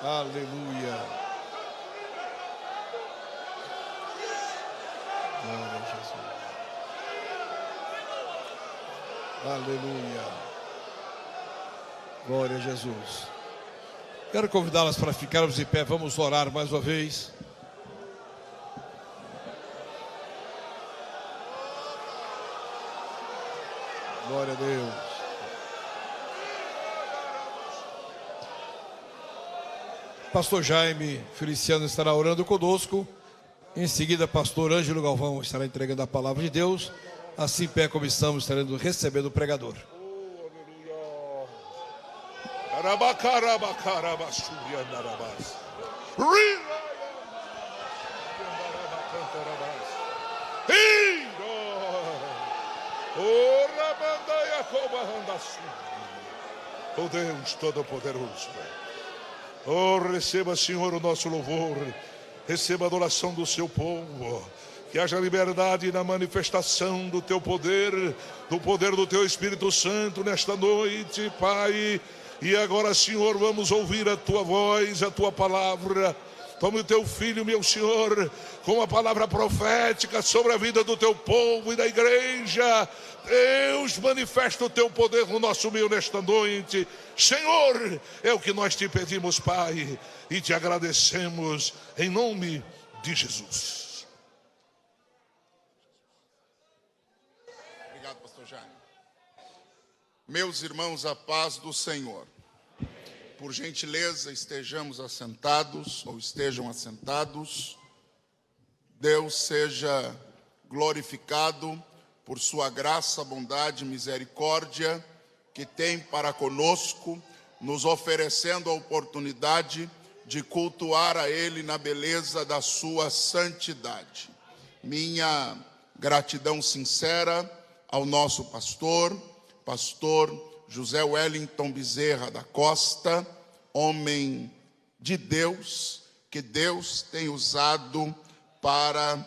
Aleluia. Glória a Jesus. Aleluia. Glória a Jesus. Quero convidá-las para ficarmos de pé. Vamos orar mais uma vez. Glória a Deus. Pastor Jaime Feliciano estará orando conosco. Em seguida, pastor Ângelo Galvão estará entregando a palavra de Deus. Assim, pé como estamos, estaremos recebendo o pregador. Oh Deus Todo-Poderoso, oh, receba, Senhor, o nosso louvor, receba a adoração do seu povo, que haja liberdade na manifestação do teu poder, do poder do teu Espírito Santo nesta noite, Pai. E agora, Senhor, vamos ouvir a tua voz, a tua palavra. Tome o teu filho, meu Senhor, com a palavra profética sobre a vida do teu povo e da igreja. Deus, manifesta o teu poder no nosso meio nesta noite. Senhor, é o que nós te pedimos, Pai, e te agradecemos em nome de Jesus. Obrigado, pastor Jaime. Meus irmãos, a paz do Senhor. Por gentileza, estejamos assentados, ou estejam assentados. Deus seja glorificado por sua graça, bondade e misericórdia que tem para conosco, nos oferecendo a oportunidade de cultuar a Ele na beleza da sua santidade. Minha gratidão sincera ao nosso pastor José Wellington Bezerra da Costa, homem de Deus, que Deus tem usado para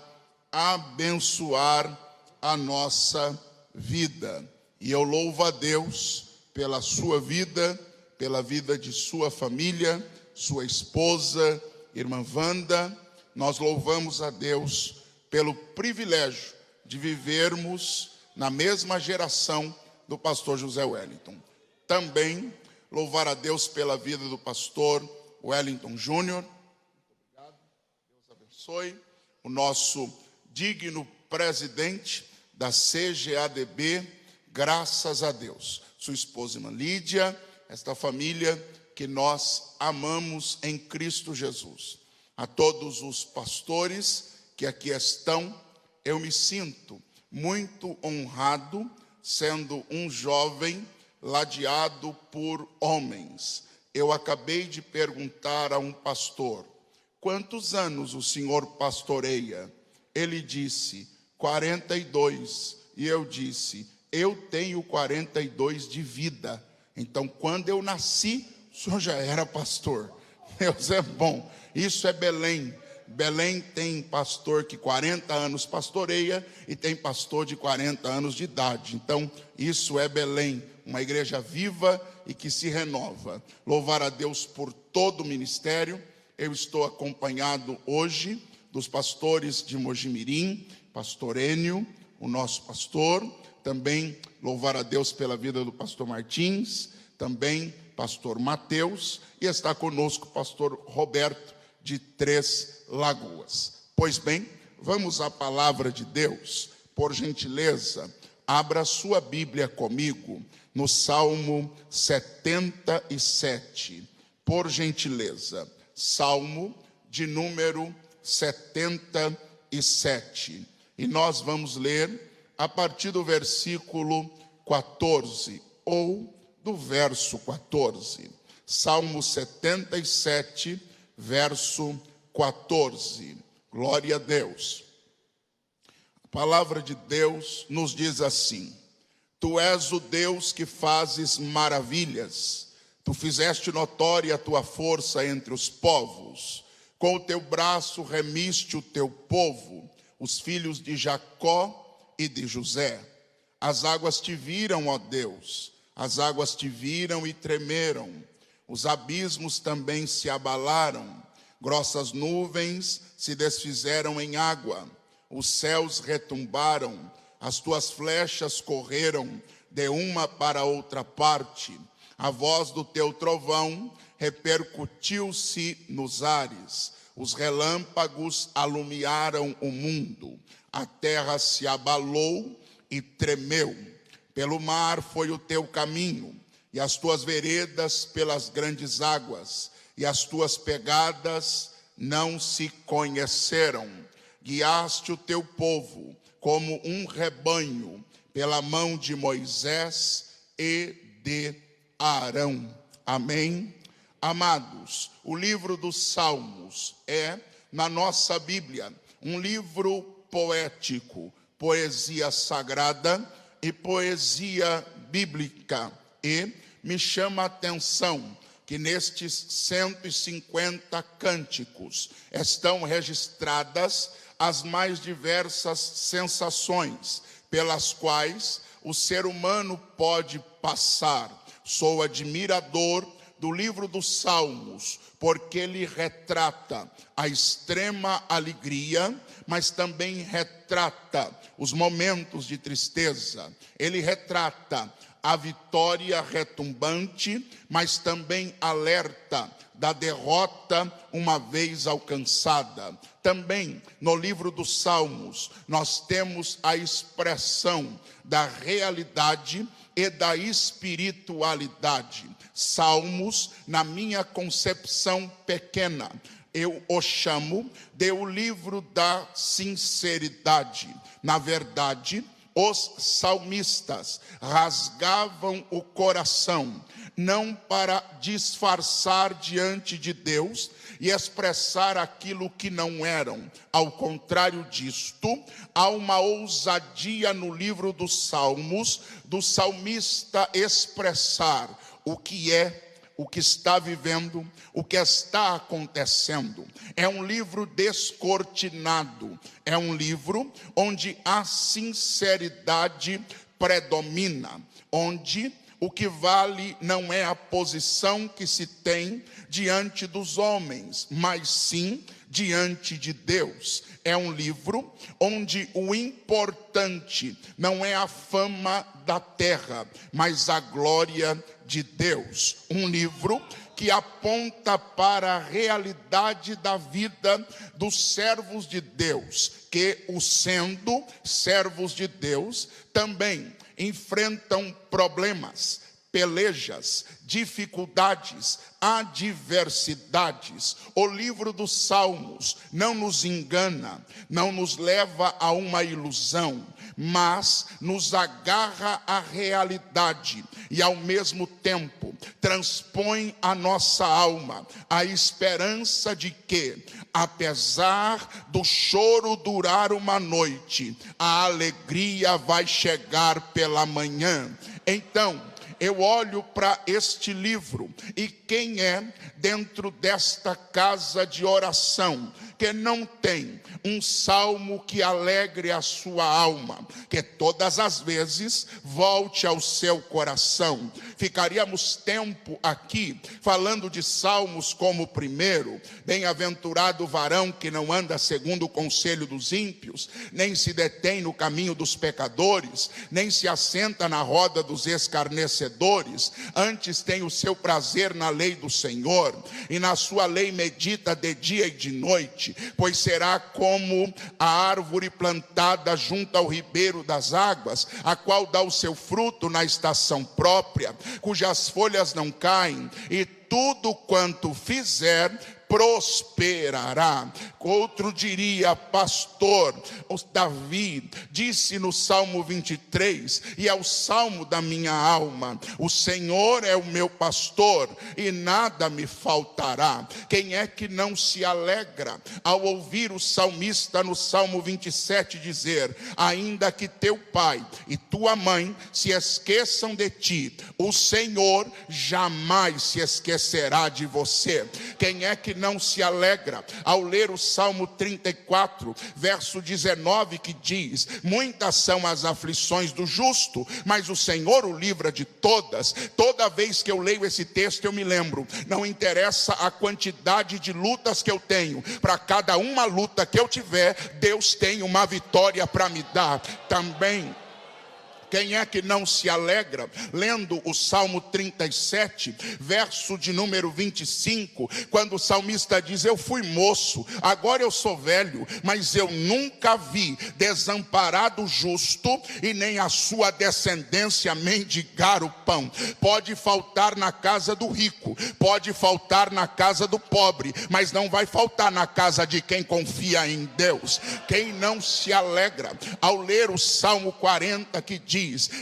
abençoar a nossa vida. E eu louvo a Deus pela sua vida, pela vida de sua família, sua esposa, irmã Wanda. Nós louvamos a Deus pelo privilégio de vivermos na mesma geração do pastor José Wellington. Também louvar a Deus pela vida do pastor Wellington Júnior. Obrigado, Deus abençoe. O nosso digno presidente da CGADB, graças a Deus. Sua esposa, irmã Lídia, esta família que nós amamos em Cristo Jesus. A todos os pastores que aqui estão, eu me sinto muito honrado, sendo um jovem ladeado por homens. Eu acabei de perguntar a um pastor: quantos anos o senhor pastoreia? Ele disse, 42. E eu disse, eu tenho 42 de vida. Então, quando eu nasci, o senhor já era pastor. Deus é bom. Isso é Belém. Belém tem pastor que 40 anos pastoreia e tem pastor de 40 anos de idade. Então, isso é Belém, uma igreja viva e que se renova. Louvar a Deus por todo o ministério. Eu estou acompanhado hoje dos pastores de Mojimirim, pastor Enio, o nosso pastor. Também louvar a Deus pela vida do pastor Martins, também pastor Mateus, e está conosco o pastor Roberto, de Três Lagoas. Pois bem, vamos à palavra de Deus. Por gentileza, abra sua Bíblia comigo no Salmo 77. Por gentileza, Salmo de número 77. E nós vamos ler a partir do versículo 14, ou do verso 14. Salmo 77, verso 14. Glória a Deus. A palavra de Deus nos diz assim: Tu és o Deus que fazes maravilhas. Tu fizeste notória a tua força entre os povos. Com o teu braço remiste o teu povo, os filhos de Jacó e de José. As águas te viram, ó Deus, as águas te viram e tremeram. Os abismos também se abalaram, grossas nuvens se desfizeram em água, os céus retumbaram, as tuas flechas correram de uma para outra parte. A voz do teu trovão repercutiu-se nos ares, os relâmpagos alumiaram o mundo, a terra se abalou e tremeu. Pelo mar foi o teu caminho, e as tuas veredas pelas grandes águas, e as tuas pegadas não se conheceram. Guiaste o teu povo como um rebanho, pela mão de Moisés e de Arão. Amém? Amados, o livro dos Salmos é, na nossa Bíblia, um livro poético, poesia sagrada e poesia bíblica. E me chama a atenção que nestes 150 cânticos estão registradas as mais diversas sensações pelas quais o ser humano pode passar. Sou admirador do livro dos Salmos, porque ele retrata a extrema alegria, mas também retrata os momentos de tristeza. Ele retrata a vitória retumbante, mas também alerta da derrota uma vez alcançada. Também no livro dos Salmos nós temos a expressão da realidade e da espiritualidade. Salmos, na minha concepção pequena, eu o chamo de o livro da sinceridade. Na verdade, os salmistas rasgavam o coração, não para disfarçar diante de Deus e expressar aquilo que não eram. Ao contrário disto, há uma ousadia no livro dos Salmos, do salmista expressar o que é, o que está vivendo, o que está acontecendo. É um livro descortinado, é um livro onde a sinceridade predomina, onde o que vale não é a posição que se tem diante dos homens, mas sim diante de Deus. É um livro onde o importante não é a fama da terra, mas a glória de Deus. Um livro que aponta para a realidade da vida dos servos de Deus, que, sendo servos de Deus, também enfrentam problemas, pelejas, dificuldades, adversidades. O livro dos Salmos não nos engana, não nos leva a uma ilusão, mas nos agarra à realidade e ao mesmo tempo transpõe a nossa alma a esperança de que, apesar do choro durar uma noite, a alegria vai chegar pela manhã. Então, eu olho para este livro e quem é dentro desta casa de oração que não tem um salmo que alegre a sua alma, que todas as vezes volte ao seu coração? Ficaríamos tempo aqui falando de salmos como o primeiro: bem-aventurado o varão que não anda segundo o conselho dos ímpios, nem se detém no caminho dos pecadores, nem se assenta na roda dos escarnecedores, antes tem o seu prazer na lei do Senhor, e na sua lei medita de dia e de noite. Pois será como a árvore plantada junto ao ribeiro das águas, a qual dá o seu fruto na estação própria, cujas folhas não caem, e tudo quanto fizer prosperará. Outro diria: pastor, Davi disse no Salmo 23, e é o salmo da minha alma: o Senhor é o meu pastor e nada me faltará. Quem é que não se alegra ao ouvir o salmista no Salmo 27 dizer: ainda que teu pai e tua mãe se esqueçam de ti, o Senhor jamais se esquecerá de você? Quem é que não se alegra ao ler o Salmo 34, verso 19, que diz: muitas são as aflições do justo, mas o Senhor o livra de todas. Toda vez que eu leio esse texto eu me lembro, não interessa a quantidade de lutas que eu tenho, para cada uma luta que eu tiver, Deus tem uma vitória para me dar também. Quem é que não se alegra lendo o Salmo 37, verso de número 25, quando o salmista diz: eu fui moço, agora eu sou velho, mas eu nunca vi desamparado justo e nem a sua descendência mendigar o pão. Pode faltar na casa do rico, pode faltar na casa do pobre, mas não vai faltar na casa de quem confia em Deus. Quem não se alegra ao ler o Salmo 40, que diz: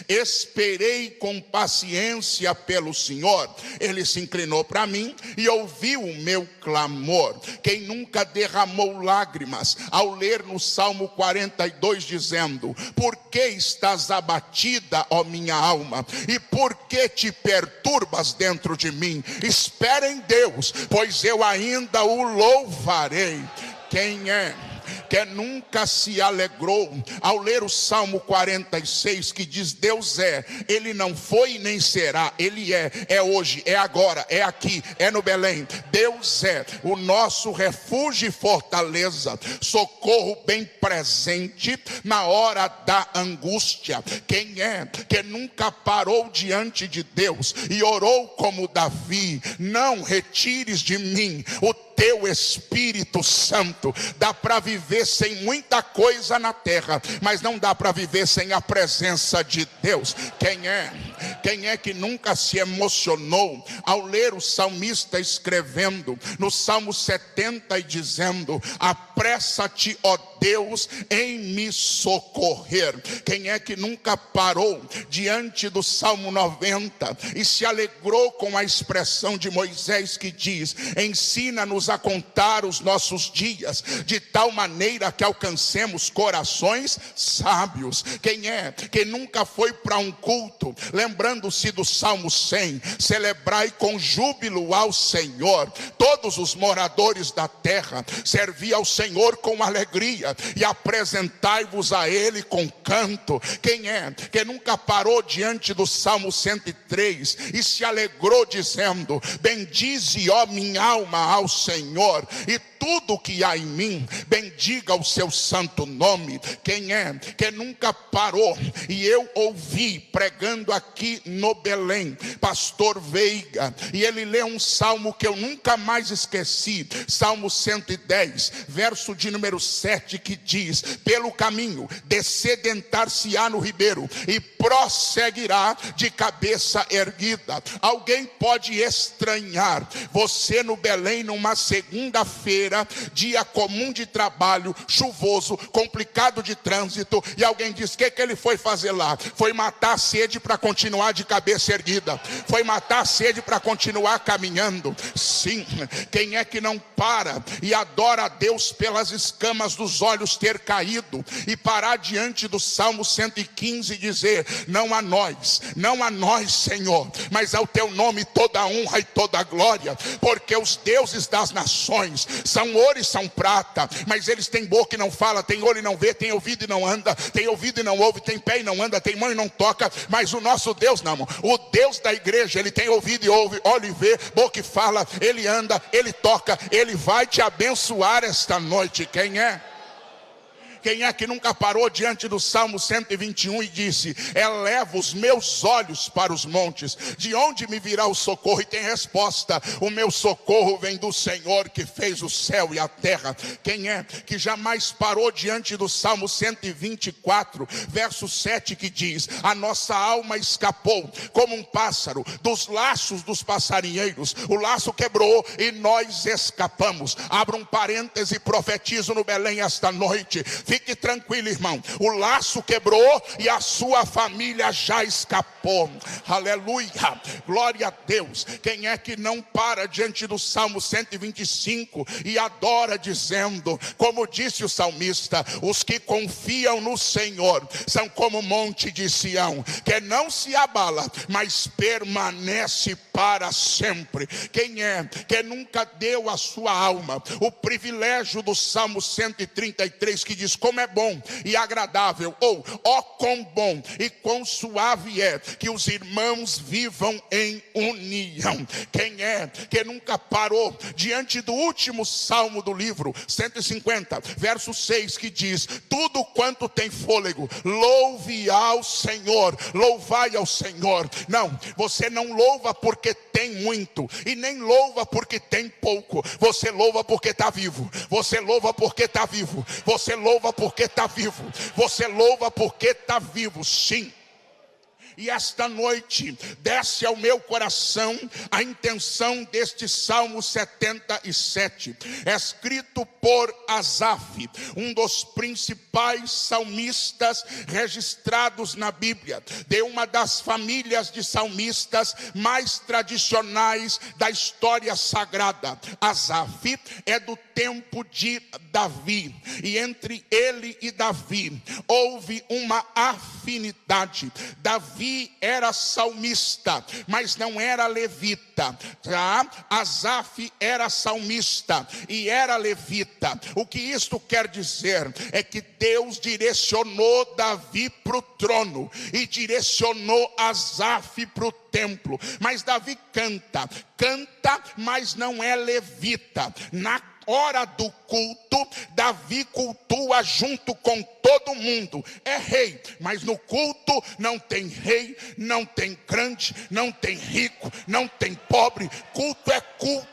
esperei com paciência pelo Senhor, ele se inclinou para mim e ouviu o meu clamor. Quem nunca derramou lágrimas ao ler no Salmo 42 dizendo: por que estás abatida, ó minha alma, e por que te perturbas dentro de mim? Espera em Deus, pois eu ainda o louvarei. Quem é que nunca se alegrou ao ler o Salmo 46, que diz: Deus é, Ele não foi nem será, Ele é hoje, é agora, é aqui, é no Belém. Deus é o nosso refúgio e fortaleza, socorro bem presente na hora da angústia. Quem é que nunca parou diante de Deus e orou como Davi: não retires de mim o teu Espírito Santo? Dá para viver sem muita coisa na terra, mas não dá para viver sem a presença de Deus. Quem é que nunca se emocionou ao ler o salmista escrevendo no Salmo 70 e dizendo: apressa-te, ó Deus, em me socorrer? Quem é que nunca parou diante do Salmo 90 e se alegrou com a expressão de Moisés, que diz: ensina-nos a contar os nossos dias de tal maneira que alcancemos corações sábios? Quem é que nunca foi para um culto lembrando-se do Salmo 100: celebrai com júbilo ao Senhor, todos os moradores da terra, servi ao Senhor com alegria e apresentai-vos a Ele com canto? Quem é que nunca parou diante do Salmo 103 e se alegrou dizendo: bendize, ó minha alma, ao Senhor, e tudo que há em mim, bendiga o seu santo nome? Quem é que nunca parou e eu ouvi pregando aqui no Belém, pastor Veiga, e ele lê um salmo que eu nunca mais esqueci, Salmo 110, verso de número 7, que diz: pelo caminho descedentar-se-á no ribeiro e prosseguirá de cabeça erguida. Alguém pode estranhar você no Belém numa segunda-feira, dia comum de trabalho, chuvoso, complicado de trânsito, e alguém diz: o que ele foi fazer lá? Foi matar a sede para continuar de cabeça erguida, foi matar a sede para continuar caminhando. Sim, quem é que não para e adora a Deus pelas escamas dos olhos ter caído e parar diante do Salmo 115 e dizer: não a nós, Senhor, mas ao teu nome toda a honra e toda a glória, porque os deuses das nações são ouro e são prata, mas eles têm boca e não fala, têm olho e não vê, têm ouvido e não anda, têm ouvido e não ouve, têm pé e não anda, têm mão e não toca. Mas o nosso Deus não, o Deus da igreja, ele tem ouvido e ouve, olho e vê, boca e fala, ele anda, ele toca, ele vai te abençoar esta noite. Quem é? Quem é que nunca parou diante do Salmo 121 e disse: eleva os meus olhos para os montes, de onde me virá o socorro? E tem resposta: o meu socorro vem do Senhor que fez o céu e a terra. Quem é que jamais parou diante do Salmo 124, verso 7, que diz: a nossa alma escapou como um pássaro dos laços dos passarinheiros, o laço quebrou e nós escapamos. Abra um parêntese, profetizo no Belém esta noite: Fique tranquilo, irmão. O laço quebrou e a sua família já escapou. Aleluia. Glória a Deus. Quem é que não para diante do Salmo 125 e adora dizendo, como disse o salmista: os que confiam no Senhor são como o monte de Sião, que não se abala, mas permanece para sempre. Quem é que nunca deu a sua alma o privilégio do Salmo 133, que diz: como é bom e agradável, ou ó quão bom e quão suave é que os irmãos vivam em união. Quem é que nunca parou diante do último salmo do livro 150, verso 6, que diz: tudo quanto tem fôlego, louve ao Senhor, louvai ao Senhor. Não, você não louva porque tem muito, e nem louva porque tem pouco. Você louva porque está vivo. Você louva porque está vivo. Você louva porque está vivo. Você louva porque está vivo, sim. E esta noite desce ao meu coração a intenção deste Salmo 77, escrito por Asaf, um dos principais salmistas registrados na Bíblia, de uma das famílias de salmistas mais tradicionais da história sagrada. Asaf é do tempo de Davi, e entre ele e Davi houve uma afinidade. Davi era salmista, mas não era levita. Asaf era salmista e era levita. O que isto quer dizer é que Deus direcionou Davi para o trono e direcionou Asaf para o templo. Mas Davi canta, mas não é levita. Na hora do culto, Davi cultua junto com todo mundo. É rei, mas no culto não tem rei, não tem grande, não tem rico, não tem pobre. Culto é culto.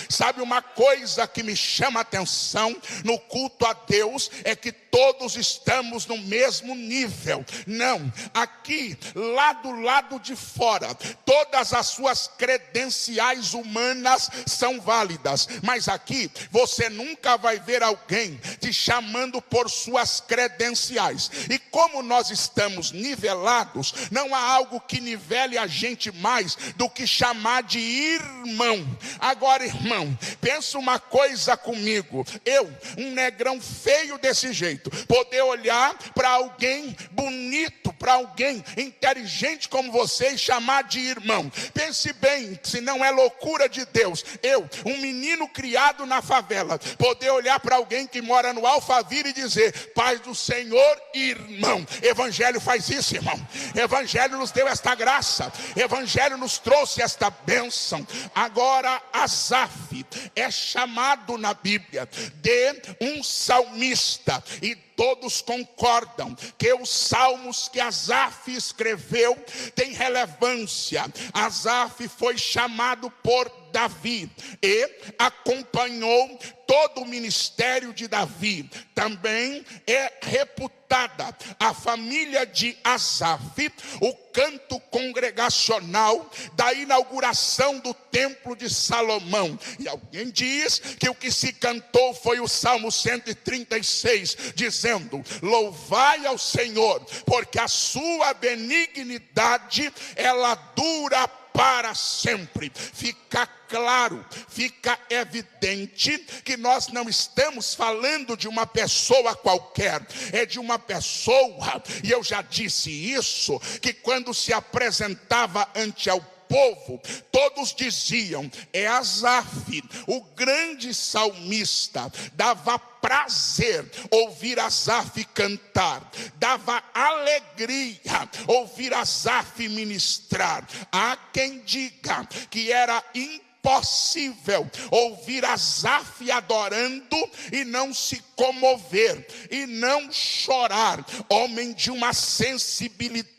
Sabe uma coisa que me chama a atenção no culto a Deus? É que todos estamos no mesmo nível. Não, aqui, lá do lado de fora, todas as suas credenciais humanas são válidas. Mas aqui, você nunca vai ver alguém te chamando por suas credenciais. E como nós estamos nivelados, não há algo que nivele a gente mais do que chamar de irmão. Agora, irmão, pensa uma coisa comigo. Eu, um negrão feio desse jeito, poder olhar para alguém bonito, para alguém inteligente como você e chamar de irmão. Pense bem, se não é loucura de Deus. Eu, um menino criado na favela, poder olhar para alguém que mora no Alphaville e dizer: paz do Senhor, irmão. Evangelho faz isso, irmão. Evangelho nos deu esta graça. Evangelho nos trouxe esta bênção. Agora, Asaf é chamado na Bíblia de um salmista, e todos concordam que os salmos que Asaf escreveu têm relevância. Asaf foi chamado por Davi e acompanhou todo o ministério de Davi. Também é reputada a família de Asaf o canto congregacional da inauguração do templo de Salomão. E alguém diz que o que se cantou foi o Salmo 136, dizendo: louvai ao Senhor, porque a sua benignidade ela dura para sempre. Fica claro, fica evidente que nós não estamos falando de uma pessoa qualquer, é de uma pessoa, e eu já disse isso, que quando se apresentava ante ao povo, todos diziam: é Asaf, o grande salmista. Dava prazer ouvir Asaf cantar, dava alegria ouvir Asaf ministrar. Há quem diga que era impossível ouvir Asaf adorando e não se comover e não chorar. Homem de uma sensibilidade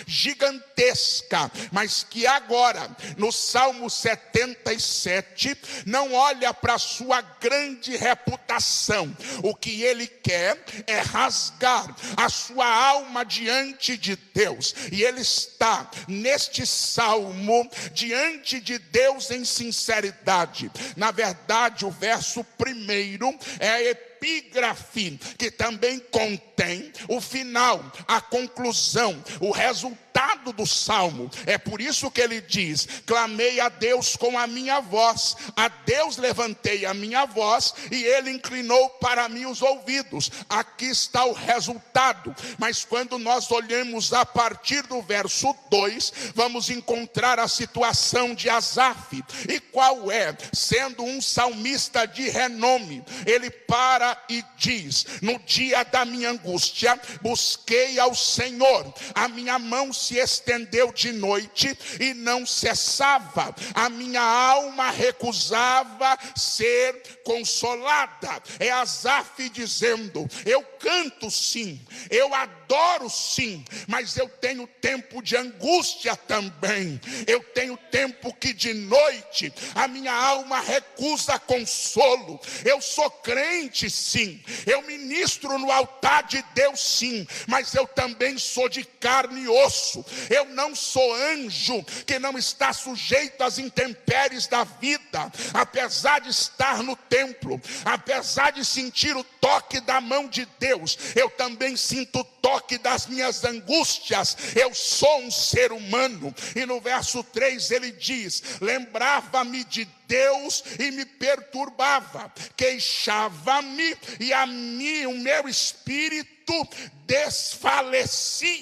gigantesca, mas que agora no Salmo 77 não olha para a sua grande reputação. O que ele quer é rasgar a sua alma diante de Deus, e ele está neste salmo diante de Deus em sinceridade. Na verdade, o verso primeiro é a epígrafe, que também contém o final, a conclusão, o resultado do salmo. É por isso que ele diz: clamei a Deus com a minha voz, a Deus levantei a minha voz, e ele inclinou para mim os ouvidos. Aqui está o resultado. Mas quando nós olhamos a partir do verso 2, vamos encontrar a situação de Asaf. E qual é? Sendo um salmista de renome, ele para e diz: no dia da minha angústia, busquei ao Senhor, a minha mão se estendeu de noite e não cessava, a minha alma recusava ser consolada. É Asaf dizendo: eu canto sim, eu adoro sim, mas eu tenho tempo de angústia também. Eu tenho tempo que de noite a minha alma recusa consolo. Eu sou crente sim, eu ministro no altar de Deus sim, mas eu também sou de carne e osso. Eu não sou anjo que não está sujeito às intempéries da vida. Apesar de estar no templo, apesar de sentir o toque da mão de Deus, eu também sinto o toque das minhas angústias. Eu sou um ser humano. E no verso 3 ele diz: lembrava-me de Deus e me perturbava, queixava-me e a mim, o meu espírito desfalecia.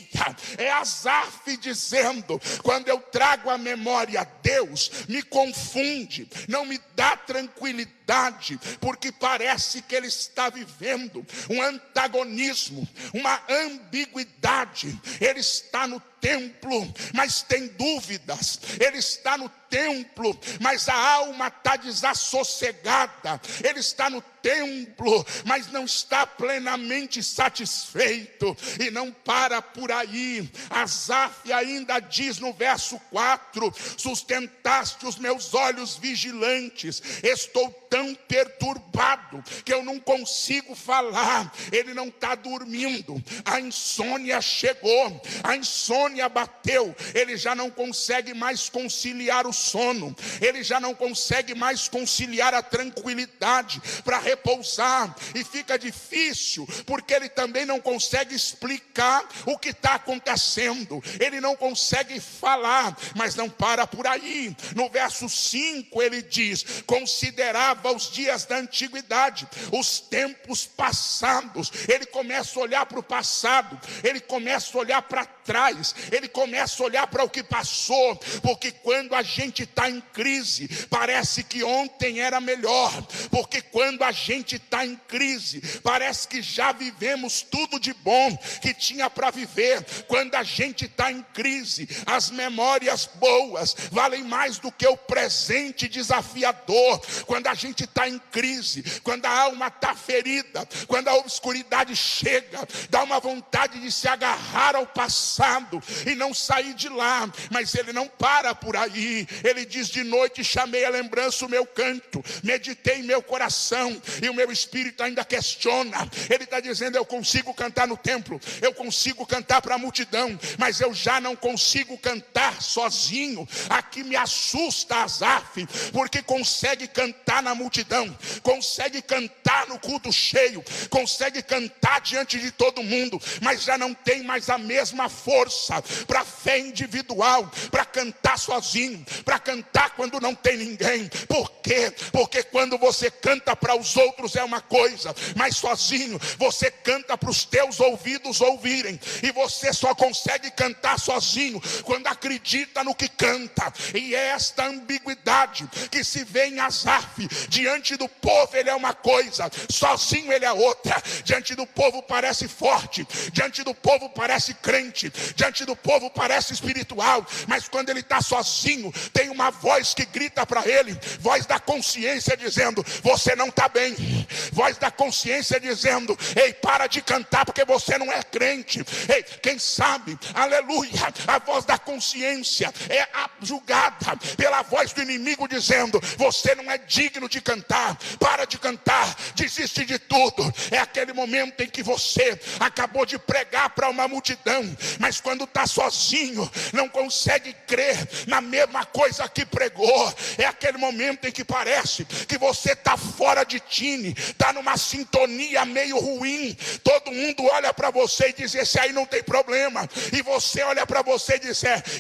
É Asaf dizendo: quando eu trago a memória a Deus, me confunde, não me dá tranquilidade, porque parece que ele está vivendo um antagonismo, uma ambiguidade. Ele está no templo, mas tem dúvidas. Ele está no templo, mas a alma está desassossegada. Ele está no templo, mas não está plenamente satisfeito. E não para por aí. Asaf ainda diz no verso 4: sustentaste os meus olhos vigilantes. Estou tão perturbado que eu não consigo falar. Ele não está dormindo. A insônia chegou, a insônia bateu. Ele já não consegue mais conciliar o sono. Ele já não consegue mais conciliar a tranquilidade para repousar. E fica difícil, porque ele também não consegue explicar o que está acontecendo. Ele não consegue falar, mas não para por aí. No verso 5 ele diz: considerava os dias da antiguidade, os tempos passados. Ele começa a olhar para o passado, ele começa a olhar para trás, ele começa a olhar para o que passou, porque quando a gente está em crise, parece que ontem era melhor, porque quando a gente está em crise, parece que já vivemos tudo de bom que tinha para viver. Quando a gente está em crise, as memórias boas valem mais do que o presente desafiador. Quando a gente está em crise, quando a alma está ferida, quando a obscuridade chega, dá uma vontade de se agarrar ao passado e não sair de lá. Mas ele não para por aí. Ele diz: de noite chamei a lembrança o meu canto, meditei em meu coração, e o meu espírito ainda questiona. Ele está dizendo: eu consigo cantar no templo, eu consigo cantar para a multidão, mas eu já não consigo cantar sozinho. Aqui me assusta Asaf, porque consegue cantar na multidão, consegue cantar no culto cheio, consegue cantar diante de todo mundo, mas já não tem mais a mesma força para a fé individual, para cantar sozinho, para cantar quando não tem ninguém. Por quê? Porque quando você canta para os outros é uma coisa, mas sozinho você canta para os teus ouvidos ouvirem, e você só consegue cantar sozinho quando acredita no que canta. E é esta ambiguidade que se vê em Asaf. Diante do povo ele é uma coisa, sozinho ele é outra. Diante do povo parece forte, diante do povo parece crente, diante do povo parece espiritual, mas quando ele está sozinho, tem uma voz que grita para ele, voz da consciência dizendo: você não está bem. Voz da consciência dizendo: ei, para de cantar porque você não é crente. Ei, quem sabe, aleluia, a voz da consciência é julgada pela voz do inimigo dizendo: você não é digno de cantar, para de cantar, desiste de tudo. É aquele momento em que você acabou de pregar para uma multidão, mas quando está sozinho, não consegue crer na mesma coisa que pregou. É aquele momento em que parece que você está fora de desatine, está numa sintonia meio ruim. Todo mundo olha para você e diz: esse aí não tem problema. E você olha para você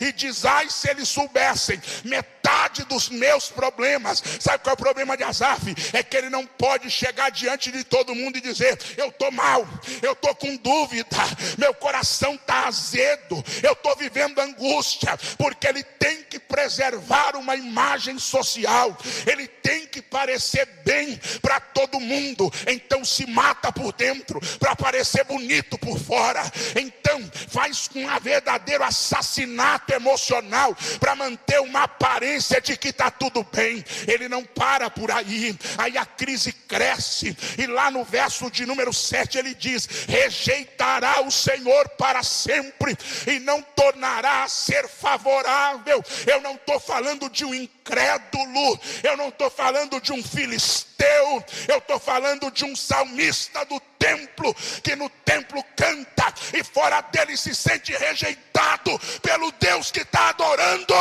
e diz: ai, se eles soubessem metade dos meus problemas. Sabe qual é o problema de Asaf? É que ele não pode chegar diante de todo mundo e dizer: eu estou mal, eu estou com dúvida, meu coração está azedo, eu estou vivendo angústia. Porque ele tem que preservar uma imagem social, ele tem que parecer bem para todo mundo. Então se mata por dentro para parecer bonito por fora. Então faz um verdadeiro assassinato emocional para manter uma aparência de que está tudo bem. Ele não para por aí. Aí a crise cresce, e lá no verso de número 7 ele diz: rejeitará o Senhor para sempre e não tornará a ser favorável. Eu não estou falando de um incrédulo, eu não estou falando de um filisteu, eu estou falando de um salmista do templo, que no templo canta e fora dele se sente rejeitado pelo Deus que está adorando.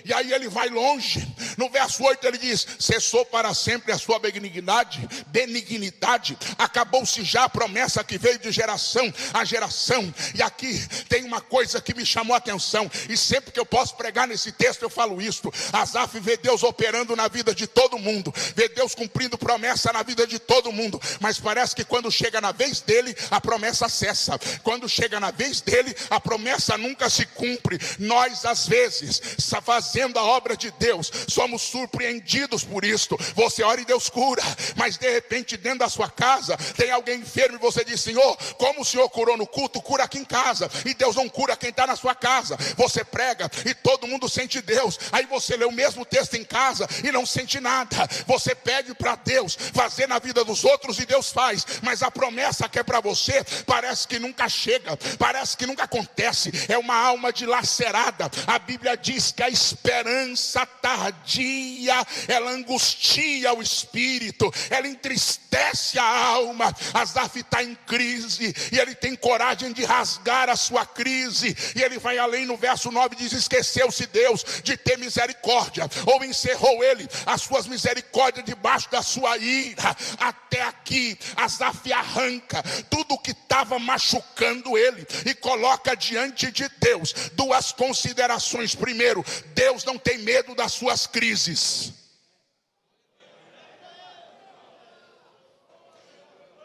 E aí ele vai longe. No verso 8 ele diz: cessou para sempre a sua benignidade, acabou-se já a promessa que veio de geração a geração. E aqui tem uma coisa que me chamou a atenção, e sempre que eu posso pregar nesse texto eu falo isto: Asaf vê Deus operando na vida de todo mundo, vê Deus cumprindo promessa na vida de todo mundo, mas parece que quando chega na vez dele, a promessa cessa. Quando chega na vez dele, a promessa nunca se cumpre. Nós às vezes, fazendo a obra de Deus, somos surpreendidos por isto. Você ora e Deus cura, mas de repente dentro da sua casa tem alguém enfermo e você diz: Senhor, como o Senhor curou no culto, cura aqui em casa. E Deus não cura quem está na sua casa. Você prega e todo mundo sente Deus, aí você lê o mesmo texto em casa e não sente nada. Você pede para Deus fazer na vida dos outros e Deus faz, mas a promessa que é para você parece que nunca chega, parece que nunca acontece. É uma alma dilacerada. A Bíblia diz que a esperança tardia, ela angustia o espírito, ela entristece a alma. Asaf está em crise e ele tem coragem de rasgar a sua crise, e ele vai além. No verso 9 diz: esqueceu-se Deus de ter misericórdia, ou encerrou ele as suas misericórdias debaixo da sua ira. Até aqui Asaf arranca tudo que estava machucando ele e coloca diante de Deus duas considerações. Primeiro, Deus não tem medo das suas crises.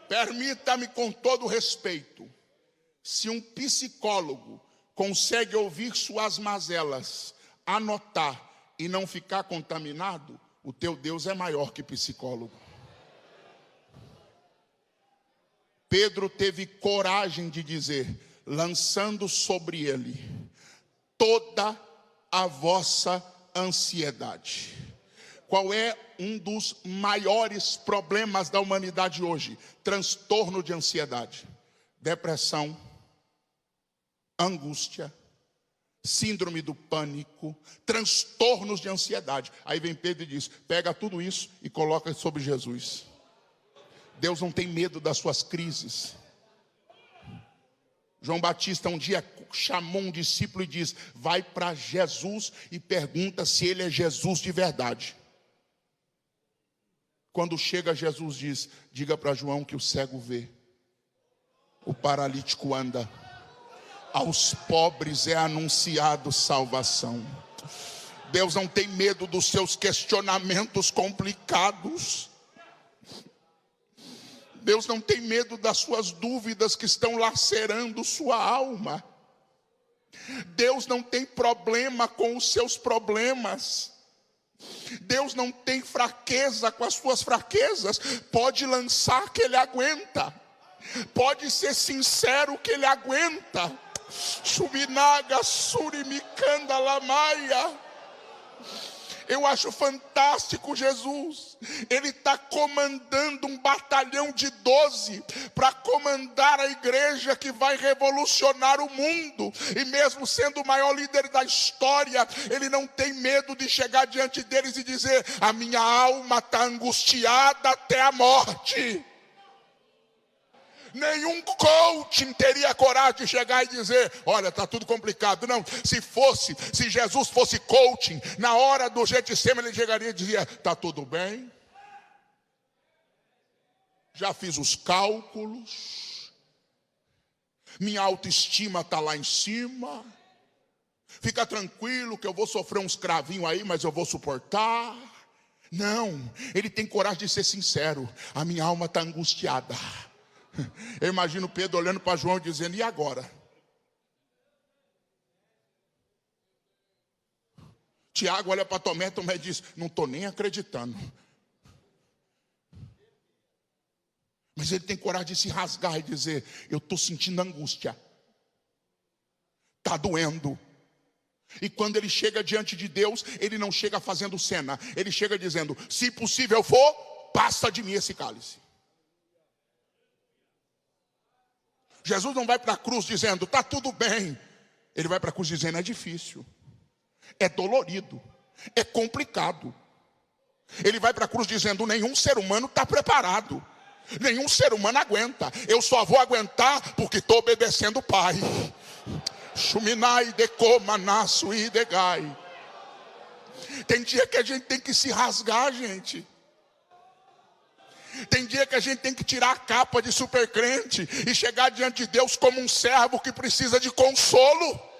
Permita-me, com todo respeito, se um psicólogo consegue ouvir suas mazelas, anotar e não ficar contaminado, o teu Deus é maior que psicólogo. Pedro teve coragem de dizer, lançando sobre ele toda a vossa ansiedade. Qual é um dos maiores problemas da humanidade hoje? Transtorno de ansiedade, depressão, angústia, síndrome do pânico, transtornos de ansiedade. Aí vem Pedro e diz: pega tudo isso e coloca sobre Jesus. Deus não tem medo das suas crises. João Batista um dia chamou um discípulo e diz: vai para Jesus e pergunta se ele é Jesus de verdade. Quando chega, Jesus diz: diga para João que o cego vê, o paralítico anda, aos pobres é anunciado salvação. Deus não tem medo dos seus questionamentos complicados. Deus não tem medo das suas dúvidas que estão lacerando sua alma. Deus não tem problema com os seus problemas. Deus não tem fraqueza com as suas fraquezas. Pode lançar que Ele aguenta. Pode ser sincero que Ele aguenta. Subinaga surimicanda lamaia. Eu acho fantástico Jesus. Ele está comandando um batalhão de 12 para comandar a igreja que vai revolucionar o mundo. E mesmo sendo o maior líder da história, ele não tem medo de chegar diante deles e dizer: a minha alma está angustiada até a morte. Nenhum coaching teria coragem de chegar e dizer: olha, está tudo complicado. Não, se Jesus fosse coaching, na hora do Getsemane ele chegaria e dizia: está tudo bem, já fiz os cálculos, minha autoestima está lá em cima, fica tranquilo que eu vou sofrer uns cravinhos aí, mas eu vou suportar. Não, ele tem coragem de ser sincero: a minha alma está angustiada. Eu imagino Pedro olhando para João e dizendo: e agora? Tiago olha para Tomé, Tomé diz: não estou nem acreditando. Mas ele tem coragem de se rasgar e dizer: eu estou sentindo angústia, está doendo. E quando ele chega diante de Deus, ele não chega fazendo cena, ele chega dizendo: se possível for, passa de mim esse cálice. Jesus não vai para a cruz dizendo: está tudo bem. Ele vai para a cruz dizendo: é difícil, é dolorido, é complicado. Ele vai para a cruz dizendo: nenhum ser humano está preparado, nenhum ser humano aguenta. Eu só vou aguentar porque estou obedecendo o Pai. Shuminai decoma nasso e degai. Tem dia que a gente tem que se rasgar, gente. Tem dia que a gente tem que tirar a capa de supercrente e chegar diante de Deus como um servo que precisa de consolo.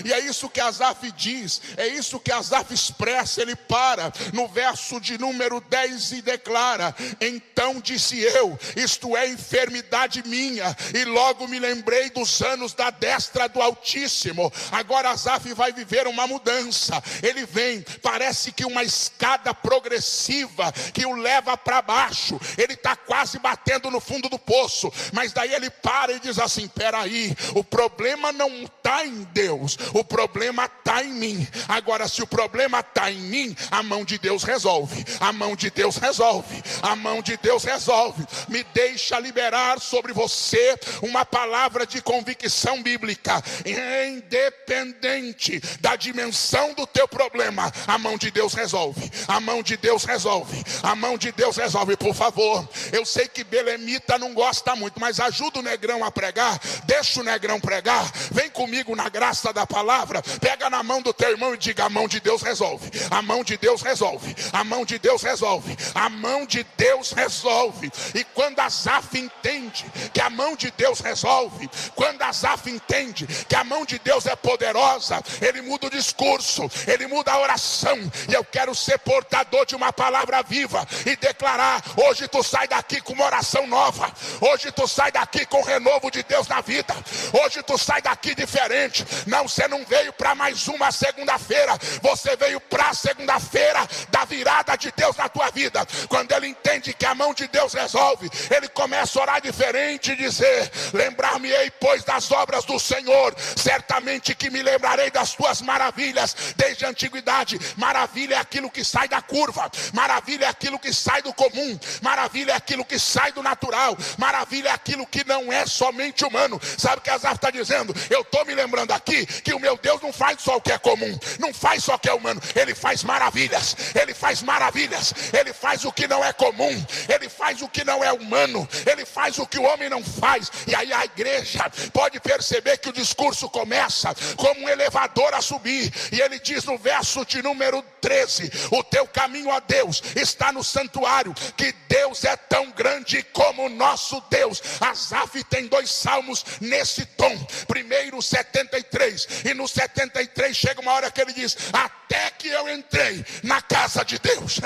E é isso que Asaf diz, é isso que Asaf expressa. Ele para no verso de número 10 e declara: então disse eu, isto é enfermidade minha, e logo me lembrei dos anos da destra do Altíssimo. Agora Asaf vai viver uma mudança. Ele vem, parece que uma escada progressiva que o leva para baixo. Ele está quase batendo no fundo do poço, mas daí ele para e diz assim: peraí, o problema não está em Deus, o problema está em mim. Agora, se o problema está em mim, a mão de Deus resolve, a mão de Deus resolve, a mão de Deus resolve. Me deixa liberar sobre você uma palavra de convicção bíblica. Independente da dimensão do teu problema, a mão de Deus resolve, a mão de Deus resolve, a mão de Deus resolve. Por favor, eu sei que belemita não gosta muito, mas ajuda o negrão a pregar, deixa o negrão pregar. Vem comigo na graça da palavra. Pega na mão do teu irmão e diga: a mão de Deus resolve, a mão de Deus resolve, a mão de Deus resolve, a mão de Deus resolve. E quando Asaf entende que a mão de Deus resolve, quando Asaf entende que a mão de Deus é poderosa, ele muda o discurso, ele muda a oração. E eu quero ser portador de uma palavra viva e declarar: hoje tu sai daqui com uma oração nova, hoje tu sai daqui com o renovo de Deus na vida, hoje tu sai daqui diferente. Não, você não veio para mais uma segunda-feira, você veio para a segunda-feira da virada de Deus na tua vida. Quando ele entende que a mão de Deus resolve, ele começa a orar diferente e dizer: lembrar-me-ei, pois, das obras do Senhor, certamente que me lembrarei das tuas maravilhas desde a antiguidade. Maravilha é aquilo que sai da curva, maravilha é aquilo que sai do comum, maravilha é aquilo que sai do natural, maravilha é aquilo que não é somente humano. Sabe o que Asaf está dizendo? Eu estou me lembrando aqui que o meu Deus não faz só o que é comum, não faz só o que é humano, ele faz maravilhas, ele faz maravilhas, ele faz o que não é comum, ele faz o que não é humano, ele faz o que o homem não faz. E aí a igreja pode perceber que o discurso começa como um elevador a subir, e ele diz no verso de número 13: o teu caminho, ó Deus, está no santuário, que Deus é tão grande como o nosso Deus. Asaf tem 2 salmos nesse tom. Primeiro 73, e no 73 chega uma hora que ele diz: até que eu entrei na casa de Deus.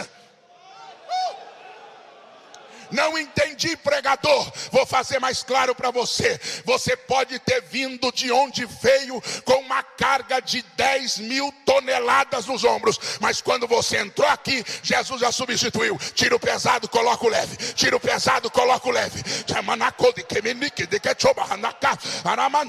Não entendi, pregador. Vou fazer mais claro para você. Você pode ter vindo de onde veio com uma carga de 10.000 toneladas nos ombros, mas quando você entrou aqui, Jesus já substituiu. Tira o pesado, coloca o leve. Tira o pesado, coloca o leve.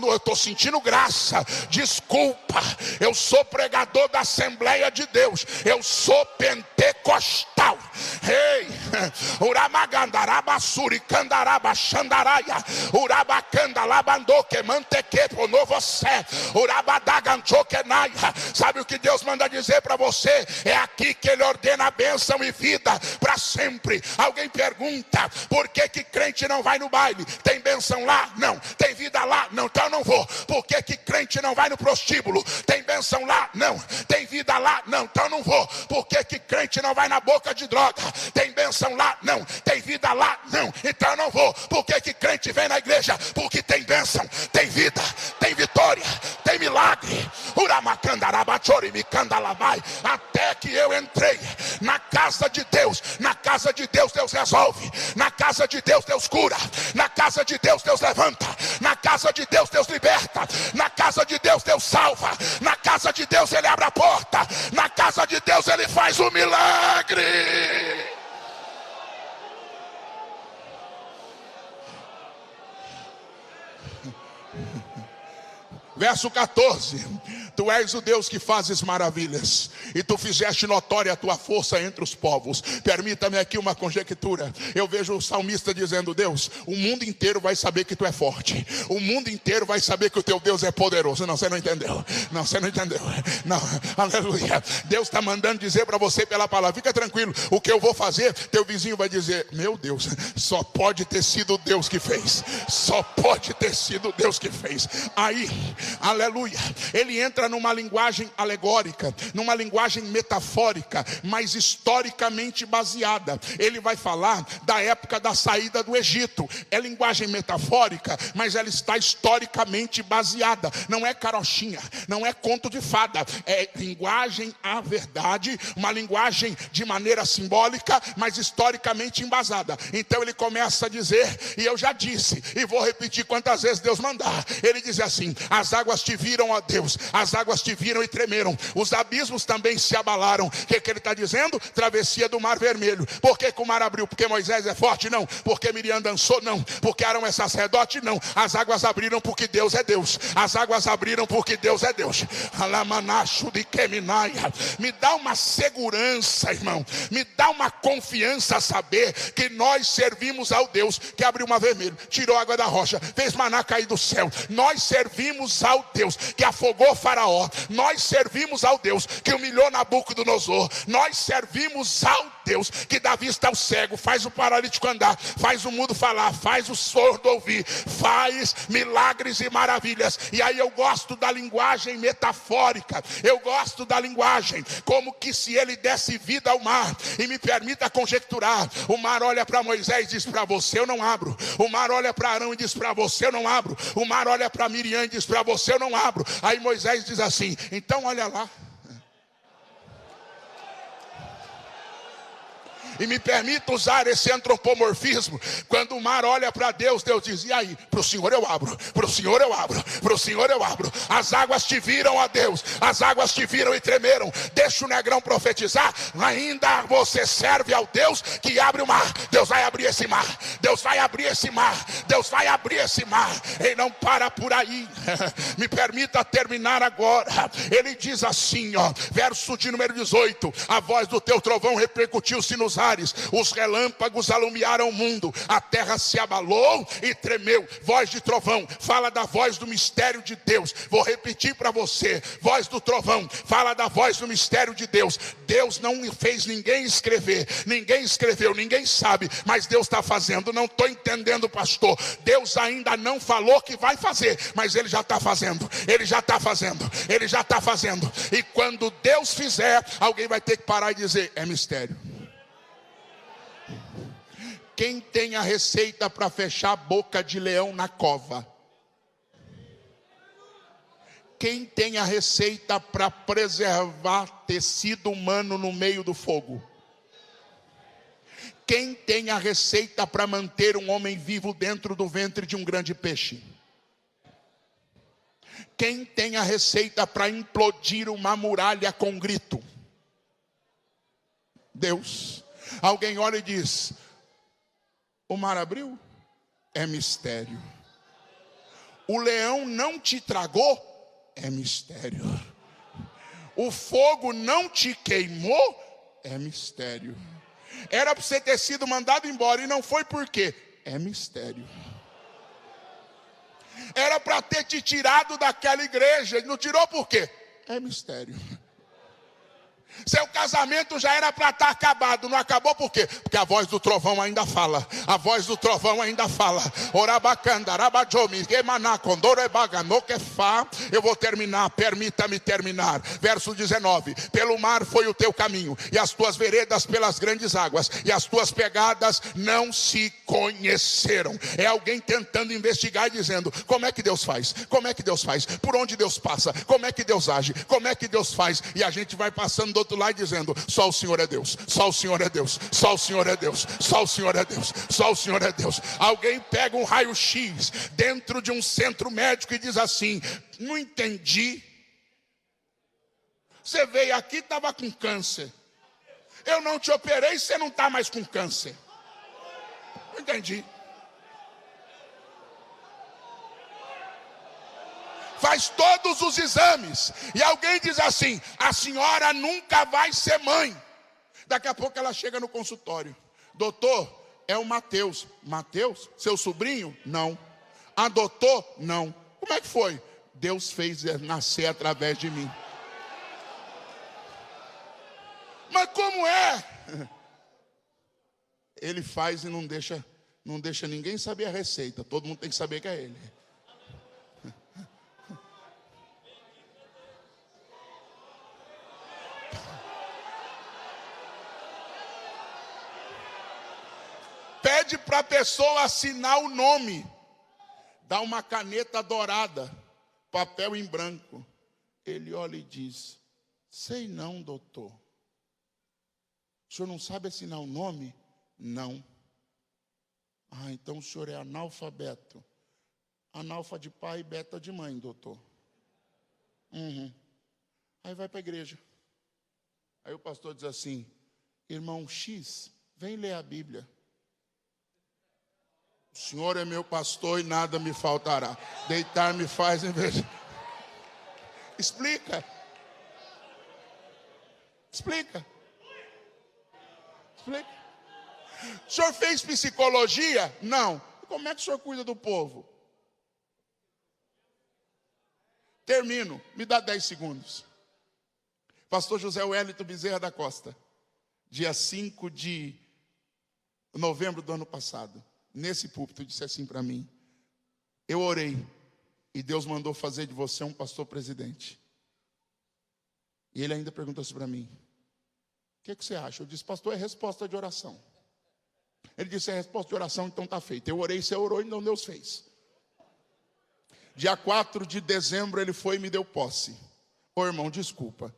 Eu estou sentindo graça. Desculpa, eu sou pregador da Assembleia de Deus, eu sou pentecostal. Ei, Uramagandaraba suricandaraba xandaraia. Urabacanda labandoque mantequepo novo sé. Urabadaganchoquenaia. Sabe o que Deus manda dizer para você? É aqui que Ele ordena a bênção e vida para sempre. Alguém pergunta, por que crente não vai no baile? Tem bênção lá? Não. Tem vida lá? Não. Então eu não vou. Por que crente não vai no prostíbulo? Tem bênção lá? Não. Tem vida lá? Não. Então eu não vou. Por que crente não vai na boca de droga? Tem bênção lá? Não. Tem vida lá? Não. Então eu não vou. Por que crente vem na igreja? Porque tem bênção, tem vida, tem vitória, tem milagre. Até que eu entrei na casa de Deus. Na casa de Deus, Deus resolve. Na casa de Deus, Deus cura. Na casa de Deus, Deus levanta. Na casa de Deus, Deus liberta. Na casa de Deus, Deus salva. Na casa de Deus, Ele abre a porta. Na casa de Deus, Ele faz o milagre. Verso 14: Tu és o Deus que fazes maravilhas, e tu fizeste notória a tua força entre os povos. Permita-me aqui uma conjectura. Eu vejo o salmista dizendo: Deus, o mundo inteiro vai saber que tu é forte. O mundo inteiro vai saber que o teu Deus é poderoso. Não, você não entendeu. Não, você não entendeu. Não, aleluia. Deus está mandando dizer para você pela palavra: fica tranquilo, o que eu vou fazer, teu vizinho vai dizer: meu Deus, só pode ter sido Deus que fez. Só pode ter sido Deus que fez. Aí, aleluia, ele entra numa linguagem alegórica, numa linguagem metafórica, mas historicamente baseada. Ele vai falar da época da saída do Egito. É linguagem metafórica, mas ela está historicamente baseada. Não é carochinha, não é conto de fada. É linguagem à verdade, uma linguagem de maneira simbólica, mas historicamente embasada. Então ele começa a dizer, e eu já disse, e vou repetir quantas vezes Deus mandar. Ele diz assim: as águas te viram, ó Deus, as águas te viram e tremeram, os abismos também se abalaram. O que ele está dizendo? Travessia do Mar Vermelho. Por que o mar abriu? Porque Moisés é forte? Não. Porque Miriam dançou? Não. Porque Arão é sacerdote? Não. As águas abriram porque Deus é Deus. As águas abriram porque Deus é Deus. Alamanacho de Keminaia. Me dá uma segurança, irmão, me dá uma confiança a saber que nós servimos ao Deus que abriu o Mar Vermelho, tirou a água da rocha, fez maná cair do céu. Nós servimos ao Deus que afogou Faraó. Nós servimos ao Deus que humilhou Nabucodonosor. Nós servimos ao Deus que dá vista ao cego, faz o paralítico andar, faz o mudo falar, faz o sordo ouvir, faz milagres e maravilhas. E aí eu gosto da linguagem metafórica, eu gosto da linguagem como que se ele desse vida ao mar. E me permita conjecturar: o mar olha para Moisés e diz: para você eu não abro. O mar olha para Arão e diz: para você eu não abro. O mar olha para Miriam e diz: para você eu não abro. Aí Moisés diz assim: então olha lá. E me permita usar esse antropomorfismo. Quando o mar olha para Deus, Deus diz: e aí? Para o Senhor eu abro, para o Senhor eu abro, para o Senhor eu abro. As águas te viram, ó Deus, as águas te viram e tremeram. Deixa o negrão profetizar. Ainda você serve ao Deus que abre o mar. Deus vai abrir esse mar, Deus vai abrir esse mar, Deus vai abrir esse mar. Ele não para por aí. Me permita terminar agora. Ele diz assim, ó, verso de número 18: a voz do teu trovão repercutiu-se nos ares, os relâmpagos alumiaram o mundo, a terra se abalou e tremeu. Voz de trovão fala da voz do mistério de Deus. Vou repetir para você: voz do trovão fala da voz do mistério de Deus. Deus não fez ninguém escrever, ninguém escreveu, ninguém sabe, mas Deus está fazendo. Não estou entendendo, pastor. Deus ainda não falou que vai fazer, mas Ele já está fazendo, Ele já está fazendo, Ele já está fazendo. E quando Deus fizer, alguém vai ter que parar e dizer: é mistério. Quem tem a receita para fechar a boca de leão na cova? Quem tem a receita para preservar tecido humano no meio do fogo? Quem tem a receita para manter um homem vivo dentro do ventre de um grande peixe? Quem tem a receita para implodir uma muralha com grito? Deus. Alguém olha e diz: o mar abriu? É mistério. O leão não te tragou? É mistério. O fogo não te queimou? É mistério. Era para você ter sido mandado embora e não foi por quê? É mistério. Era para ter te tirado daquela igreja, ele não tirou por quê? É mistério. Seu casamento já era para estar acabado, não acabou por quê? Porque a voz do trovão ainda fala. A voz do trovão ainda fala. Eu vou terminar, permita-me terminar. Verso 19: pelo mar foi o teu caminho, e as tuas veredas pelas grandes águas, e as tuas pegadas não se conheceram. É alguém tentando investigar e dizendo: como é que Deus faz? Como é que Deus faz? Por onde Deus passa? Como é que Deus age? Como é que Deus faz? E a gente vai passando do outro lado dizendo: só o Senhor é Deus, só o Senhor é Deus, só o Senhor é Deus, só o Senhor é Deus, só o Senhor é Deus. Alguém pega um raio-x dentro de um centro médico e diz assim: não entendi. Você veio aqui e estava com câncer. Eu não te operei, você não está mais com câncer. Não entendi. Faz todos os exames, e alguém diz assim: a senhora nunca vai ser mãe. Daqui a pouco ela chega no consultório: doutor, é o Mateus. Mateus? Seu sobrinho? Não. Adotou? Não. Como é que foi? Deus fez nascer através de mim. Mas como é? Ele faz e não deixa ninguém saber a receita. Todo mundo tem que saber que é ele. Pede para a pessoa assinar o nome. Dá uma caneta dourada, papel em branco. Ele olha e diz: sei não, doutor. O senhor não sabe assinar o nome? Não. Ah, então o senhor é analfabeto. Analfa de pai e beta de mãe, doutor. Aí vai para a igreja. Aí o pastor diz assim: irmão X, vem ler a Bíblia. O Senhor é meu pastor e nada me faltará. Deitar me faz em vez de... Explica. Explica. Explica. O senhor fez psicologia? Não. Como é que o senhor cuida do povo? Termino. Me dá 10 segundos. Pastor José Wellington Bezerra da Costa. Dia 5 de novembro do ano passado. Nesse púlpito, disse assim para mim: eu orei e Deus mandou fazer de você um pastor presidente. E ele ainda perguntou assim para mim: o que você acha? Eu disse: pastor, é resposta de oração. Ele disse: é resposta de oração, então está feito. Eu orei, você orou, então Deus fez. Dia 4 de dezembro ele foi e me deu posse. Ô irmão, desculpa,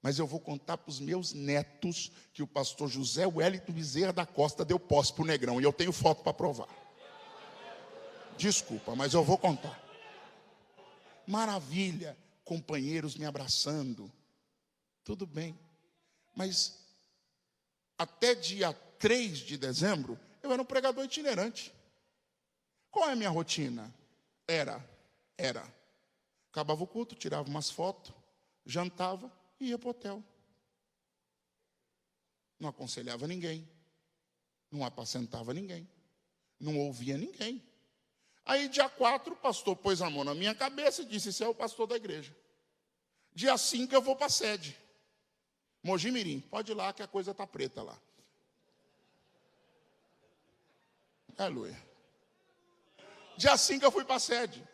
mas eu vou contar para os meus netos que o pastor José Wellington Bezerra da Costa deu posse para o Negrão. E eu tenho foto para provar. Desculpa, mas eu vou contar. Maravilha, companheiros me abraçando. Tudo bem. Mas até dia 3 de dezembro, eu era um pregador itinerante. Qual é a minha rotina? Era. Acabava o culto, tirava umas fotos, jantava e ia para o hotel. Não aconselhava ninguém, não apacentava ninguém, não ouvia ninguém. Aí dia 4 o pastor pôs a mão na minha cabeça e disse: esse é o pastor da igreja. Dia 5 eu vou para a sede. Mogi Mirim, pode ir lá que a coisa está preta lá. Aleluia. Dia 5 eu fui para a sede.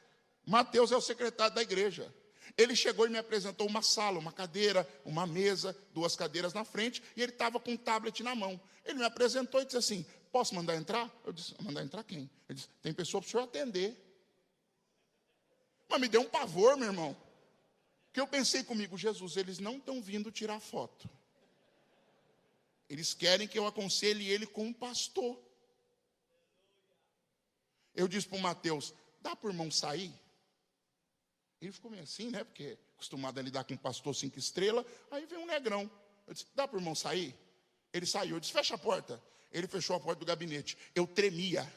Mateus é o secretário da igreja. Ele chegou e me apresentou uma sala, uma cadeira, uma mesa, 2 cadeiras na frente, e ele estava com um tablet na mão. Ele me apresentou e disse assim: posso mandar entrar? Eu disse: mandar entrar quem? Ele disse: tem pessoa para o senhor atender. Mas me deu um pavor, meu irmão. Que eu pensei comigo: Jesus, eles não estão vindo tirar foto. Eles querem que eu aconselhe ele com um pastor. Eu disse para o Mateus: dá para o irmão sair? Ele ficou meio assim, né? Porque acostumado a lidar com um pastor 5 estrelas. Aí veio um negrão. Eu disse: dá para o irmão sair? Ele saiu. Eu disse: fecha a porta. Ele fechou a porta do gabinete. Eu tremia.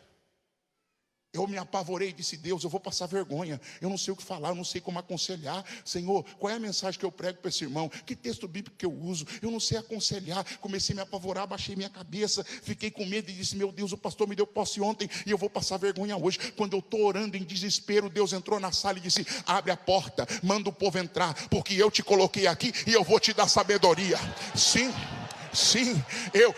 Eu me apavorei e disse: Deus, eu vou passar vergonha, eu não sei o que falar, eu não sei como aconselhar. Senhor, qual é a mensagem que eu prego para esse irmão? Que texto bíblico que eu uso? Eu não sei aconselhar. Comecei a me apavorar, baixei minha cabeça, fiquei com medo e disse: meu Deus, o pastor me deu posse ontem e eu vou passar vergonha hoje. Quando eu estou orando em desespero, Deus entrou na sala e disse: abre a porta, manda o povo entrar, porque eu te coloquei aqui e eu vou te dar sabedoria. Sim,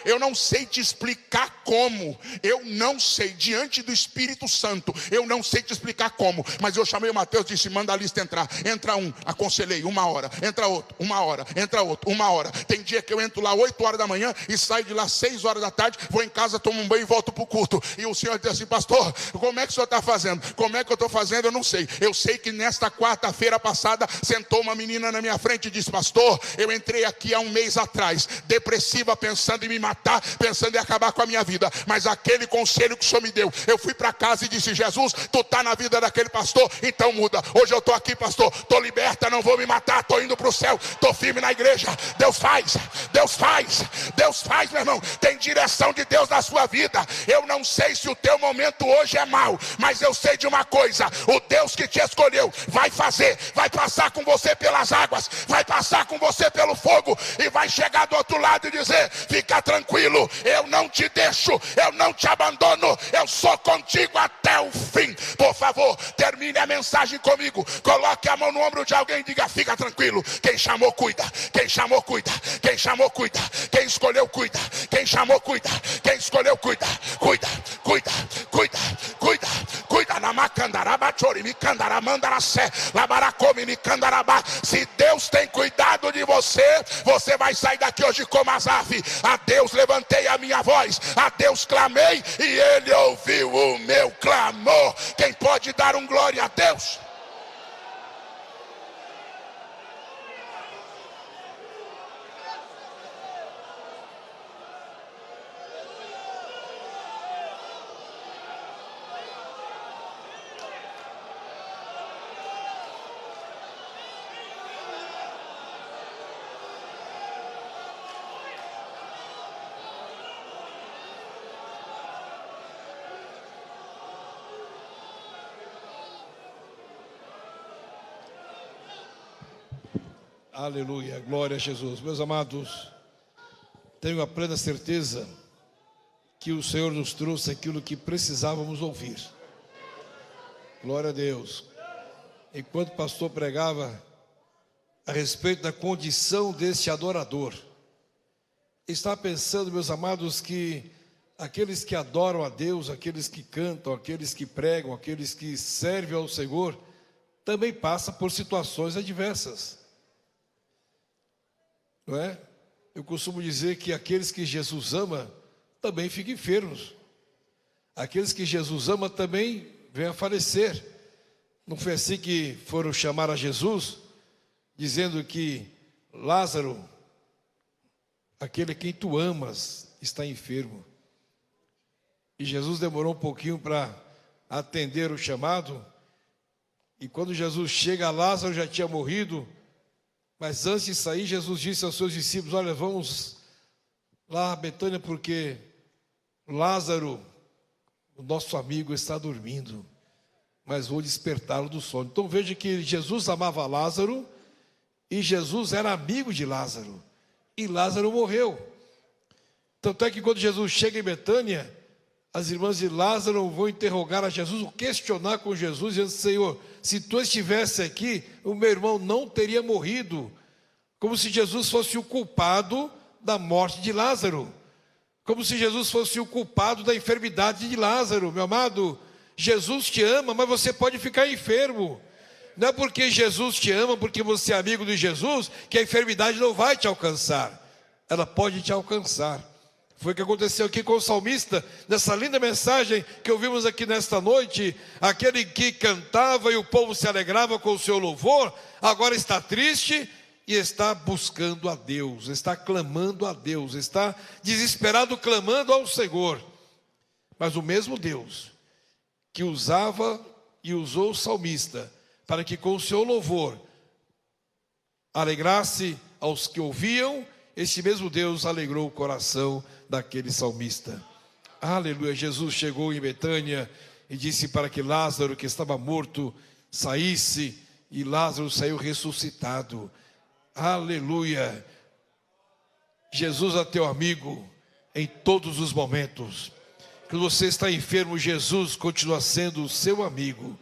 eu não sei te explicar como, eu não sei, diante do Espírito Santo, eu não sei te explicar como, mas eu chamei o Mateus e disse: manda a lista entrar. Entra um, aconselhei, 1 hora, entra outro, 1 hora, entra outro, 1 hora. Tem dia que eu entro lá 8 horas da manhã e saio de lá 6 horas da tarde, vou em casa, tomo um banho e volto para o culto. E o senhor diz assim: pastor, como é que o senhor está fazendo? Como é que eu estou fazendo? Eu não sei. Eu sei que nesta quarta-feira passada sentou uma menina na minha frente e disse: pastor, eu entrei aqui há 1 mês atrás, depressiva, pensando em me matar, pensando em acabar com a minha vida, mas aquele conselho que o senhor me deu, eu fui para casa e disse: Jesus, tu está na vida daquele pastor, então muda. Hoje eu estou aqui, pastor, estou liberta, não vou me matar, estou indo para o céu, estou firme na igreja. Deus faz, Deus faz, Deus faz, meu irmão. Tem direção de Deus na sua vida. Eu não sei se o teu momento hoje é mau, mas eu sei de uma coisa: o Deus que te escolheu vai fazer, vai passar com você pelas águas, vai passar com você pelo fogo e vai chegar do outro lado e dizer: fica tranquilo, eu não te deixo, eu não te abandono, eu sou contigo até o fim. Por favor, termine a mensagem comigo, coloque a mão no ombro de alguém e diga: fica tranquilo, quem chamou cuida, quem chamou cuida, quem chamou cuida, quem escolheu cuida, quem chamou cuida, quem escolheu cuida, cuida, cuida, cuida, cuida, cuida. Na macandaraba chori, me candaramandara sé, labaracomi, me candarabá. Se Deus tem cuidado de você, você vai sair daqui hoje como Asaf. A Deus levantei a minha voz, a Deus clamei e Ele ouviu o meu clamor. Quem pode dar um glória a Deus? Aleluia, glória a Jesus. Meus amados, tenho a plena certeza que o Senhor nos trouxe aquilo que precisávamos ouvir. Glória a Deus. Enquanto o pastor pregava a respeito da condição deste adorador, estava pensando, meus amados, que aqueles que adoram a Deus, aqueles que cantam, aqueles que pregam, aqueles que servem ao Senhor, também passam por situações adversas. Não é? Eu costumo dizer que aqueles que Jesus ama também ficam enfermos. Aqueles que Jesus ama também vêm a falecer. Não foi assim que foram chamar a Jesus, dizendo que Lázaro, aquele a quem tu amas, está enfermo. E Jesus demorou um pouquinho para atender o chamado. E quando Jesus chega, Lázaro já tinha morrido. Mas antes de sair, Jesus disse aos seus discípulos: olha, vamos lá a Betânia, porque Lázaro, o nosso amigo, está dormindo, mas vou despertá-lo do sono. Então veja que Jesus amava Lázaro, e Jesus era amigo de Lázaro, e Lázaro morreu. Tanto é que quando Jesus chega em Betânia, as irmãs de Lázaro vão interrogar a Jesus, ou questionar com Jesus, dizendo: Senhor, se tu estivesse aqui, o meu irmão não teria morrido. Como se Jesus fosse o culpado da morte de Lázaro, como se Jesus fosse o culpado da enfermidade de Lázaro. Meu amado, Jesus te ama, mas você pode ficar enfermo. Não é porque Jesus te ama, porque você é amigo de Jesus, que a enfermidade não vai te alcançar. Ela pode te alcançar. Foi o que aconteceu aqui com o salmista, nessa linda mensagem que ouvimos aqui nesta noite. Aquele que cantava e o povo se alegrava com o seu louvor, agora está triste e está buscando a Deus, está clamando a Deus, está desesperado clamando ao Senhor. Mas o mesmo Deus que usava e usou o salmista para que com o seu louvor alegrasse aos que ouviam, esse mesmo Deus alegrou o coração daquele salmista. Aleluia. Jesus chegou em Betânia e disse para que Lázaro, que estava morto, saísse, e Lázaro saiu ressuscitado. Aleluia! Jesus é teu amigo em todos os momentos. Quando você está enfermo, Jesus continua sendo o seu amigo.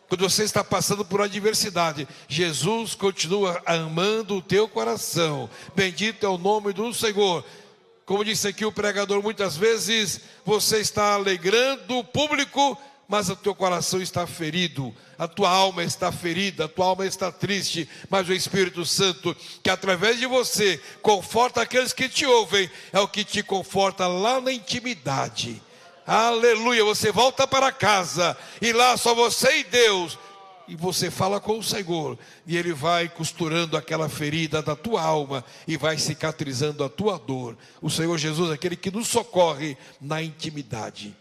Quando você está passando por adversidade, Jesus continua amando o teu coração. Bendito é o nome do Senhor. Como disse aqui o pregador, muitas vezes você está alegrando o público, mas o teu coração está ferido, a tua alma está ferida, a tua alma está triste, mas o Espírito Santo, que através de você conforta aqueles que te ouvem, é o que te conforta lá na intimidade. Aleluia, você volta para casa, e lá só você e Deus, e você fala com o Senhor, e Ele vai costurando aquela ferida da tua alma, e vai cicatrizando a tua dor. O Senhor Jesus é aquele que nos socorre na intimidade.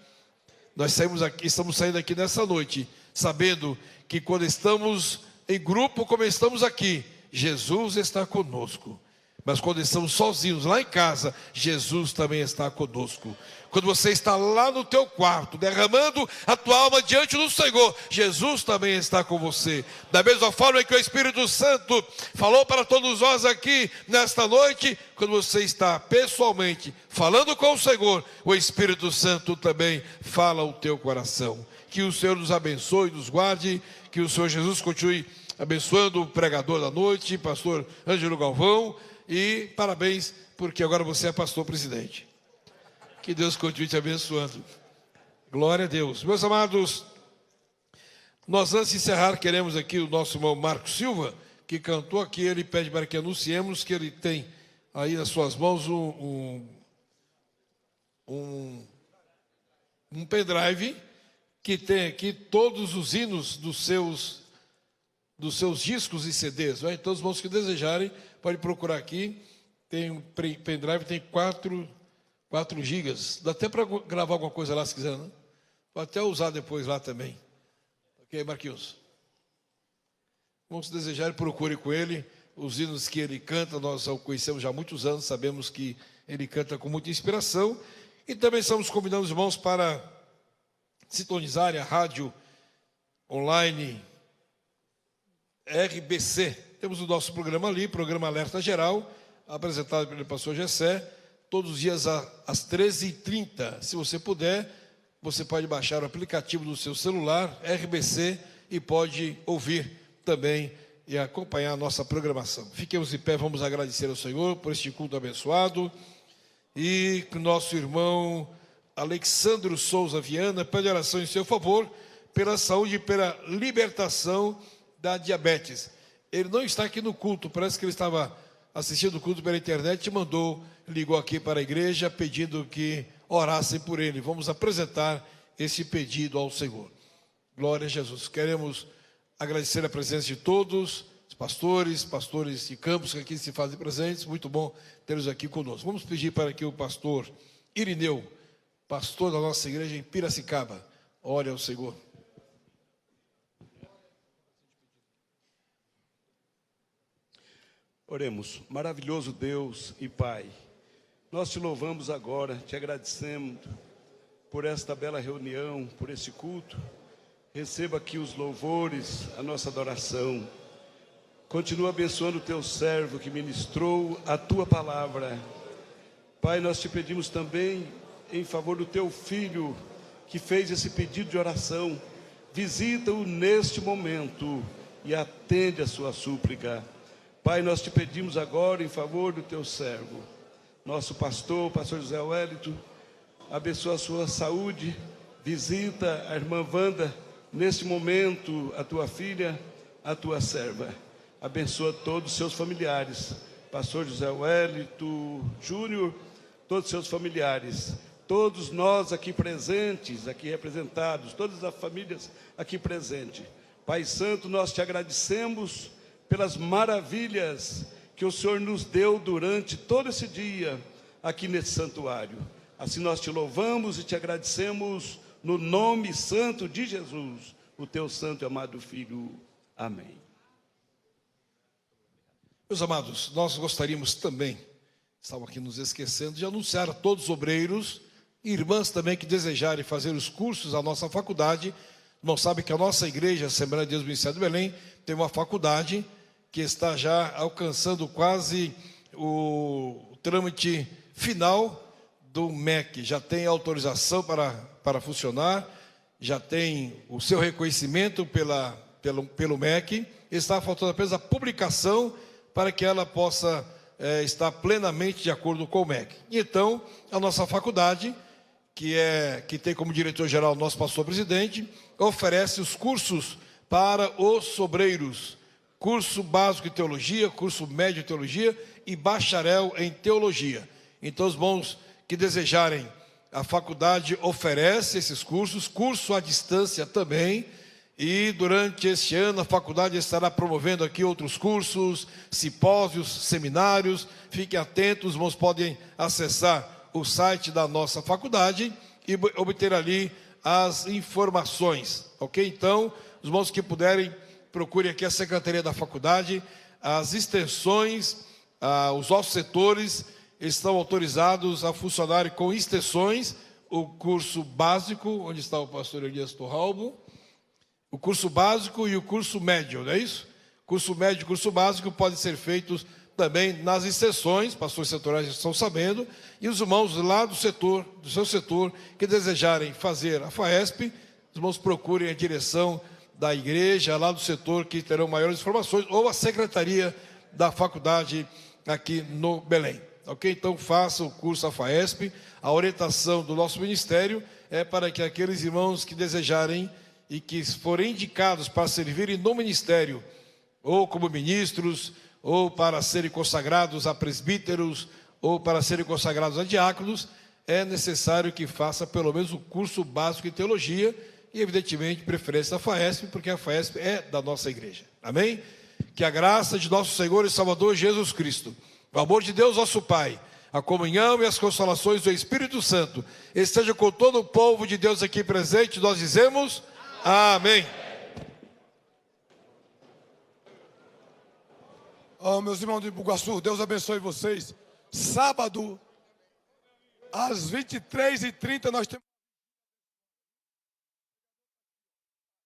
Nós estamos saindo aqui nessa noite, sabendo que quando estamos em grupo, como estamos aqui, Jesus está conosco. Mas quando estamos sozinhos lá em casa, Jesus também está conosco. Quando você está lá no teu quarto, derramando a tua alma diante do Senhor, Jesus também está com você. Da mesma forma que o Espírito Santo falou para todos nós aqui nesta noite, quando você está pessoalmente falando com o Senhor, o Espírito Santo também fala ao teu coração. Que o Senhor nos abençoe, nos guarde, que o Senhor Jesus continue abençoando o pregador da noite, pastor Ângelo Galvão, e parabéns, porque agora você é pastor presidente. Que Deus continue te abençoando. Glória a Deus. Meus amados, nós antes de encerrar, queremos aqui o nosso irmão Marcos Silva, que cantou aqui, ele pede para que anunciemos que ele tem aí nas suas mãos um pendrive que tem aqui todos os hinos dos seus discos e CDs. Né? Todos os irmãos que desejarem, pode procurar aqui. Tem um pendrive, tem 4 gigas. Dá até para gravar alguma coisa lá se quiser, né? Pode até usar depois lá também. Ok, Marquinhos? Vamos desejar, procure com ele. Os hinos que ele canta, nós o conhecemos já há muitos anos, sabemos que ele canta com muita inspiração. E também estamos convidando os irmãos para sintonizarem a rádio online RBC. Temos o nosso programa ali, programa Alerta Geral, apresentado pelo pastor Gessé, todos os dias às 13h30. Se você puder, você pode baixar o aplicativo do seu celular, RBC, e pode ouvir também e acompanhar a nossa programação. Fiquemos de pé, vamos agradecer ao Senhor por este culto abençoado. E com nosso irmão Alexandro Souza Viana, pede oração em seu favor, pela saúde e pela libertação da diabetes. Ele não está aqui no culto, parece que ele estava assistindo o culto pela internet e ligou aqui para a igreja pedindo que orassem por ele. Vamos apresentar esse pedido ao Senhor. Glória a Jesus. Queremos agradecer a presença de todos, os pastores de campos que aqui se fazem presentes. Muito bom tê-los aqui conosco. Vamos pedir para que o pastor Irineu, pastor da nossa igreja em Piracicaba, ore ao Senhor. Oremos. Maravilhoso Deus e Pai, nós te louvamos agora, te agradecemos por esta bela reunião, por esse culto. Receba aqui os louvores, a nossa adoração. Continua abençoando o teu servo que ministrou a tua palavra. Pai, nós te pedimos também em favor do teu filho que fez esse pedido de oração. Visita-o neste momento e atende a sua súplica. Pai, nós te pedimos agora em favor do teu servo, nosso pastor, pastor José Wellington, abençoa a sua saúde, visita a irmã Wanda, neste momento, a tua filha, a tua serva, abençoa todos os seus familiares, pastor José Wellington Júnior, todos os seus familiares, todos nós aqui presentes, aqui representados, todas as famílias aqui presentes. Pai Santo, nós te agradecemos pelas maravilhas que o Senhor nos deu durante todo esse dia aqui nesse santuário. Assim nós te louvamos e te agradecemos no nome santo de Jesus, o teu santo e amado Filho. Amém. Meus amados, nós gostaríamos também, estava aqui nos esquecendo, de anunciar a todos os obreiros irmãs também que desejarem fazer os cursos da nossa faculdade, não sabe que a nossa igreja, Assembleia de Deus Ministério do Belém, tem uma faculdade que está já alcançando quase o trâmite final do MEC. Já tem autorização para funcionar, já tem o seu reconhecimento pelo MEC, está faltando apenas a publicação para que ela possa estar plenamente de acordo com o MEC. Então, a nossa faculdade, que tem como diretor-geral o nosso pastor-presidente, oferece os cursos para os sobreiros, curso básico de teologia, curso médio de teologia e bacharel em teologia. Então, os irmãos que desejarem, a faculdade oferece esses cursos, curso à distância também, e durante este ano a faculdade estará promovendo aqui outros cursos, simpósios, seminários. Fiquem atentos, os irmãos podem acessar o site da nossa faculdade e obter ali as informações, ok? Então, os irmãos que puderem, procurem aqui a secretaria da faculdade, as extensões, os nossos setores estão autorizados a funcionar com extensões, o curso básico, onde está o pastor Elias Torralbo, o curso básico e o curso médio, não é isso? Curso médio e curso básico podem ser feitos também nas extensões, pastores setoriais estão sabendo, e os irmãos lá do seu setor, que desejarem fazer a FAESP, os irmãos procurem a direção da igreja, lá do setor, que terão maiores informações, ou a secretaria da faculdade aqui no Belém. Ok? Então, faça o curso FAESP. A orientação do nosso ministério é para que aqueles irmãos que desejarem e que forem indicados para servirem no ministério, ou como ministros, ou para serem consagrados a presbíteros, ou para serem consagrados a diáconos, é necessário que faça pelo menos o curso básico de teologia e, evidentemente, preferência da FAESP, porque a FAESP é da nossa igreja. Amém? Que a graça de nosso Senhor e Salvador Jesus Cristo, o amor de Deus nosso Pai, a comunhão e as consolações do Espírito Santo esteja com todo o povo de Deus aqui presente. Nós dizemos amém. Oh, meus irmãos de Bugaçu, Deus abençoe vocês. Sábado, às 23h30, nós temos...